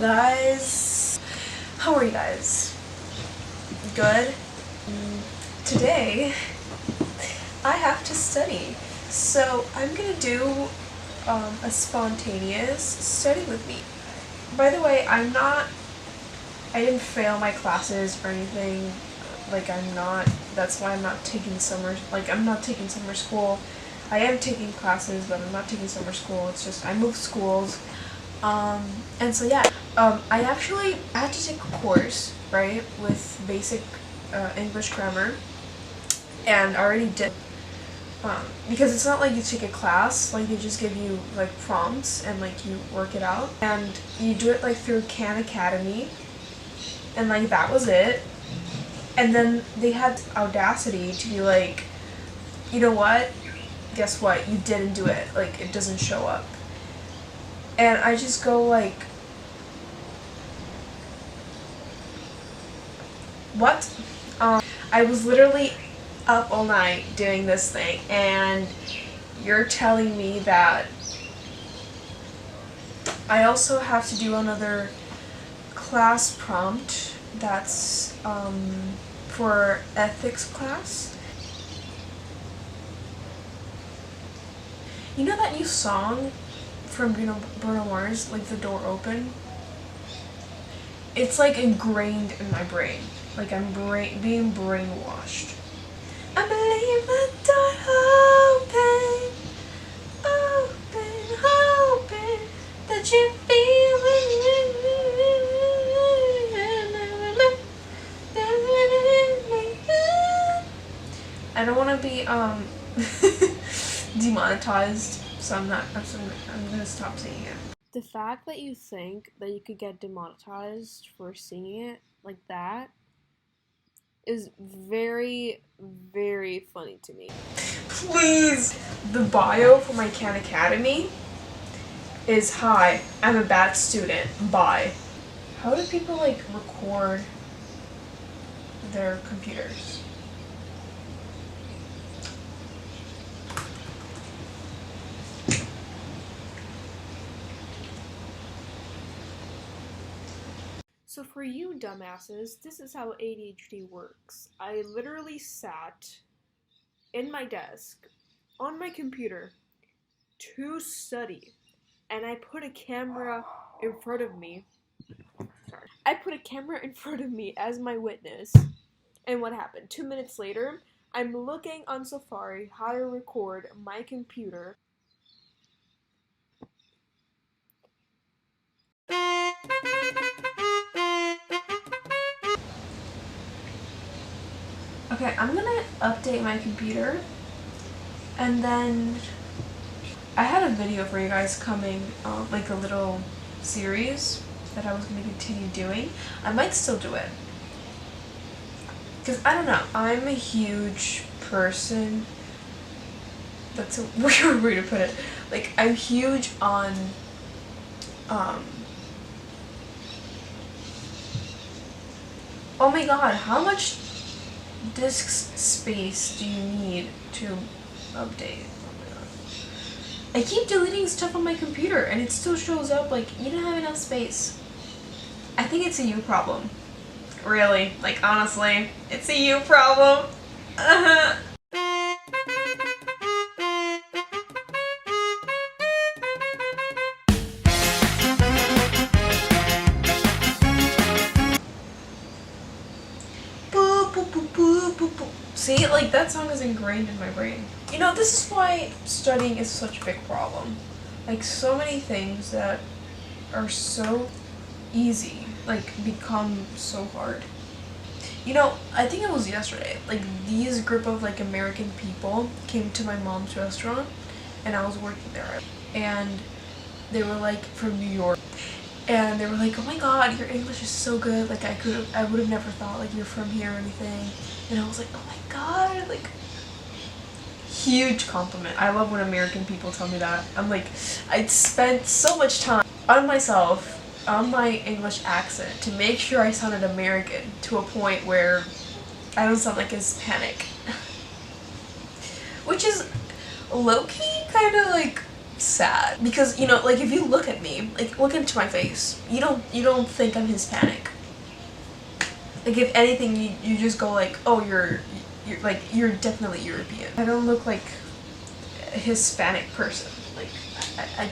Hello guys! How are you guys? Good? Today, I have to study. So I'm gonna do a spontaneous study with me. By the way, I didn't fail my classes or anything. That's why I'm not taking I'm not taking summer school. I am taking classes, but I'm not taking summer school. It's just, I moved schools. And so yeah, I had to take a course, right, with basic English grammar, and I already did, because it's not like you take a class, like they just give you like prompts and like you work it out, and you do it like through Khan Academy, and like that was it. And then they had audacity to be like, you know what, guess what, you didn't do it, like it doesn't show up. And I just go like, what? I was literally up all night doing this thing, and you're telling me that I also have to do another class prompt that's for ethics class. You know that new song from Bruno Mars, like The Door Open? It's like ingrained in my brain. Like I'm being brainwashed. I believe the door open, open, that you feel it. I don't want to be demonetized, so I'm gonna stop singing it. The fact that you think that you could get demonetized for singing it like that is very, very funny to me. Please! The bio for my Khan Academy is, hi, I'm a bad student, bye. How do people like record their computers? So for you dumbasses, this is how ADHD works. I literally sat in my desk, on my computer, to study, and I put a camera in front of me. I put a camera in front of me as my witness, and what happened? 2 minutes later, I'm looking on Safari how to record my computer. Okay, I'm gonna update my computer, and then I had a video for you guys coming, like a little series that I was gonna continue doing. I might still do it, because I don't know, I'm a huge person. That's a weird way to put it. Like, I'm huge on, oh my god, how much disk space do you need to update? Oh my god. I keep deleting stuff on my computer and it still shows up like, you don't have enough space. I think it's a you problem. Really, like honestly, it's a you problem. See, like that song is ingrained in my brain. You know, this is why studying is such a big problem. Like so many things that are so easy, like become so hard. You know, I think it was yesterday, like these group of like American people came to my mom's restaurant, and I was working there, and they were like from New York. And they were like, oh my god, your English is so good, like I would have never thought like you're from here or anything. And I was like, oh my god, like, huge compliment. I love when American people tell me that. I'm like, I spent so much time on myself, on my English accent, to make sure I sounded American to a point where I don't sound like Hispanic. Which is low-key kind of like sad because, you know, like if you look at me, like look into my face, you don't think I'm Hispanic. Like if anything, you just go like, oh, you're you're definitely European. I don't look like a Hispanic person. Like I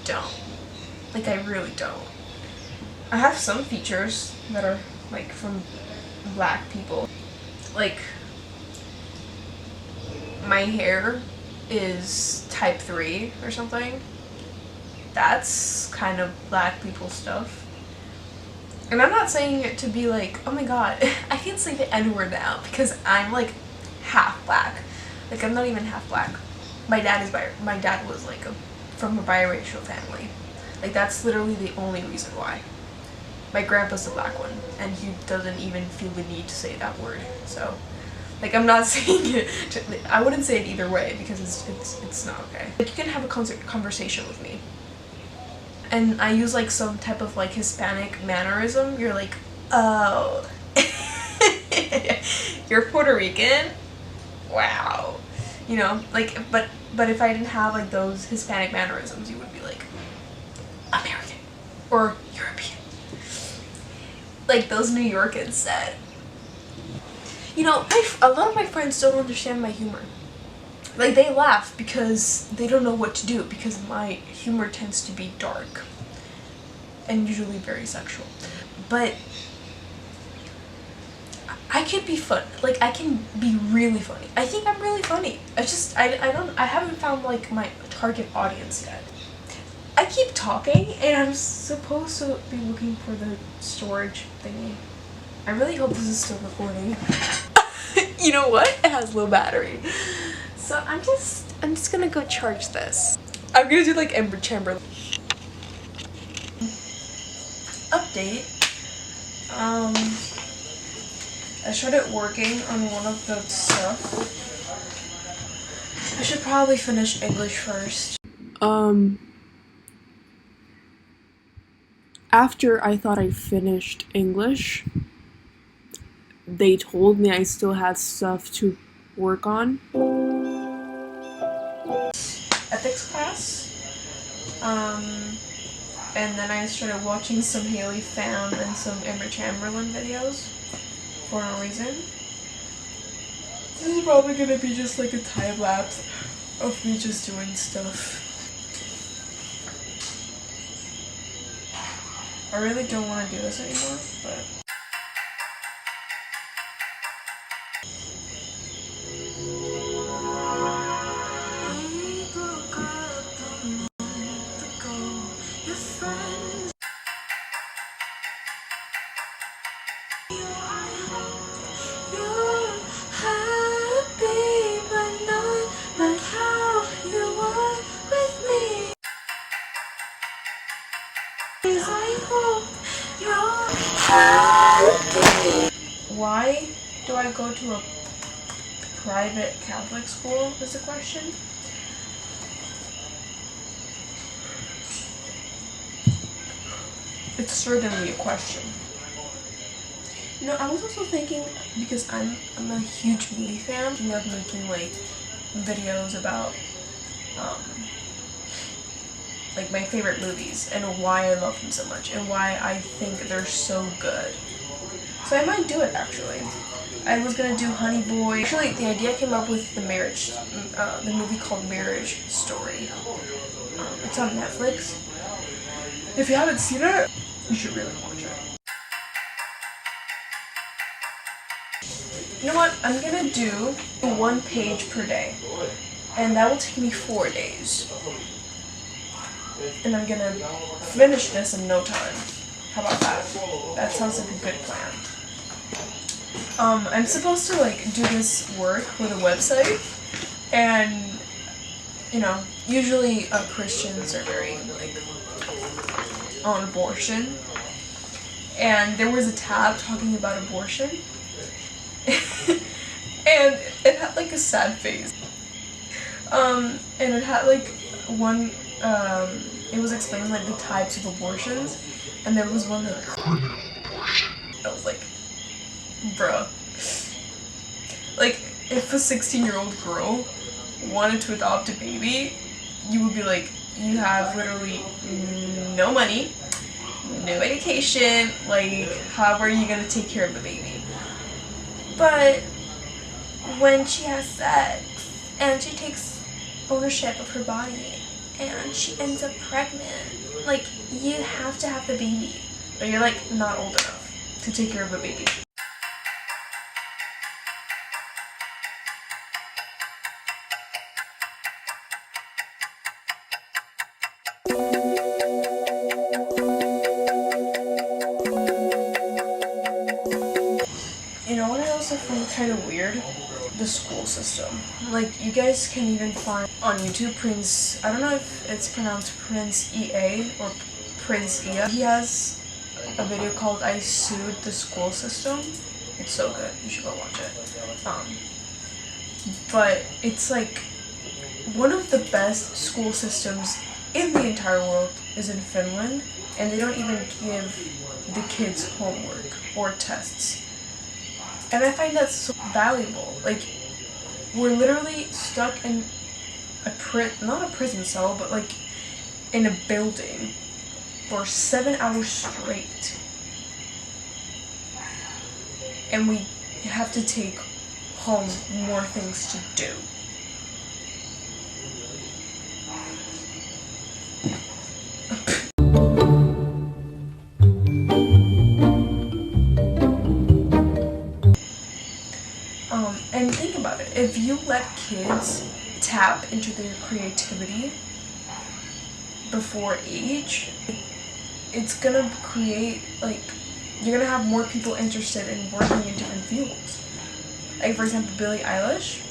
don't. Like I really don't. I have some features that are like from black people. Like my hair is type 3 or something. That's kind of black people stuff. And I'm not saying it to be like, oh my god, I can't say the N-word now because I'm like half black. Like I'm not even half black. My dad was like from a biracial family. Like that's literally the only reason why. My grandpa's the black one and he doesn't even feel the need to say that word. So like I'm not saying it I wouldn't say it either way because it's not okay. Like you can have a conversation with me and I use like some type of like Hispanic mannerism, you're like, oh, you're Puerto Rican? Wow. You know, like, but if I didn't have like those Hispanic mannerisms, you would be like, American or European. Like those New Yorkers said. You know, a lot of my friends don't understand my humor. Like they laugh because they don't know what to do because my humor tends to be dark and usually very sexual. But I can be fun. Like I can be really funny. I think I'm really funny. I haven't found like my target audience yet. I keep talking and I'm supposed to be looking for the storage thingy. I really hope this is still recording. You know what? It has low battery. So I'm just gonna go charge this. I'm gonna do like Ember Chamber. Update. I started working on one of the stuff. I should probably finish English first. After I thought I finished English, they told me I still had stuff to work on. Ethics class. And then I started watching some Haley Pham and some Emma Chamberlain videos for no reason. This is probably gonna be just like a time lapse of me just doing stuff. I really don't want to do this anymore, but why do I go to a private Catholic school is the question. It's certainly a question. You know, I was also thinking, because I'm a huge movie fan, thinking of making like videos about like my favorite movies and why I love them so much and why I think they're so good. So I might do it actually. I was gonna do Honey Boy. Actually, the idea came up with the movie called Marriage Story. It's on Netflix. If you haven't seen it, you should really watch it. You know what? I'm gonna do 1 page per day, and that will take me 4 days. And I'm gonna finish this in no time. How about that? That sounds like a good plan. I'm supposed to like do this work with a website, and you know, usually Christians are very like on abortion, and there was a tab talking about abortion, and it had like a sad face, and it had like one, it was explaining like the types of abortions, and there was one like criminal abortion. I was like, bruh. Like, if a 16-year-old girl wanted to adopt a baby, you would be like, you have literally no money, no education, like how are you gonna take care of the baby? But when she has sex and she takes ownership of her body and she ends up pregnant, like you have to have the baby, but you're like not old enough to take care of a baby. You know what I also find kind of weird? The school system. Like, you guys can even find on YouTube Prince, I don't know if it's pronounced Prince EA or Prince Ia. He has a video called I Sued the School System. It's so good. You should go watch it. But it's like one of the best school systems in the entire world is in Finland, and they don't even give the kids homework or tests. And I find that so valuable. Like, we're literally stuck in not a prison cell, but like in a building for 7 hours straight. And we have to take home more things to do. And think about it, if you let kids tap into their creativity before age, it's gonna create, like, you're gonna have more people interested in working in different fields. Like, for example, Billie Eilish,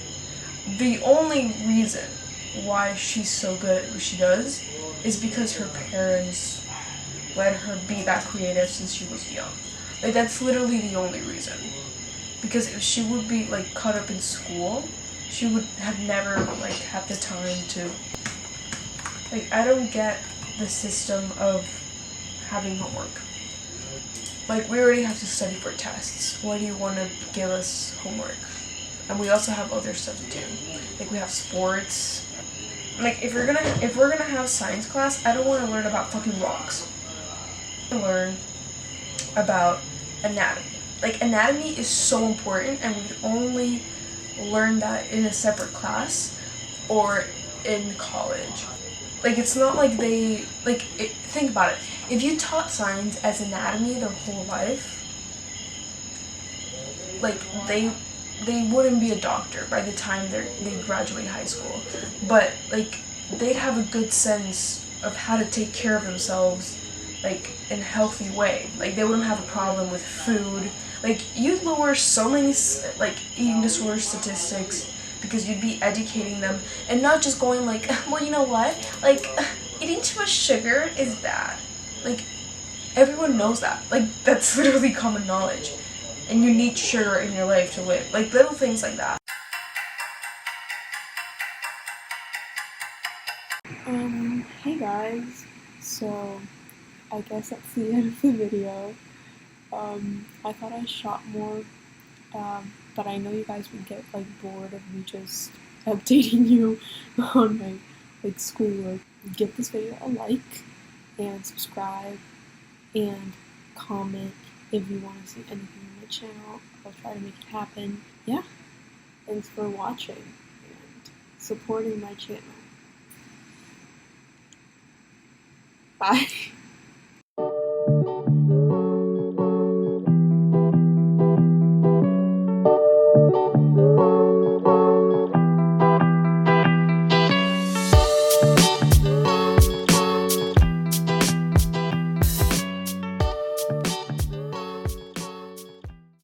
the only reason why she's so good at what she does is because her parents let her be that creative since she was young. Like, that's literally the only reason. Because if she would be, like, caught up in school, she would have never, like, had the time to... Like, I don't get the system of having homework. Like, we already have to study for tests. Why do you want to give us homework? And we also have other stuff to do. Like, we have sports. Like, if we're gonna have science class, I don't want to learn about fucking rocks. I want to learn about anatomy. Like, anatomy is so important, and we could only learn that in a separate class or in college. Like, it's not like they, like, think about it. If you taught science as anatomy their whole life, like, they wouldn't be a doctor by the time they graduate high school. But, like, they'd have a good sense of how to take care of themselves, like, in a healthy way. Like, they wouldn't have a problem with food. Like, you'd lower so many, like, eating disorder statistics because you'd be educating them and not just going like, well, you know what? Like, eating too much sugar is bad. Like, everyone knows that. Like, that's literally common knowledge. And you need sugar in your life to live. Like, little things like that. Hey guys. So, I guess that's the end of the video. I thought I shot more, but I know you guys would get, like, bored of me just updating you on my, like, schoolwork. Give this video a like, and subscribe, and comment if you want to see anything on my channel. I'll try to make it happen. Yeah, thanks for watching and supporting my channel. Bye.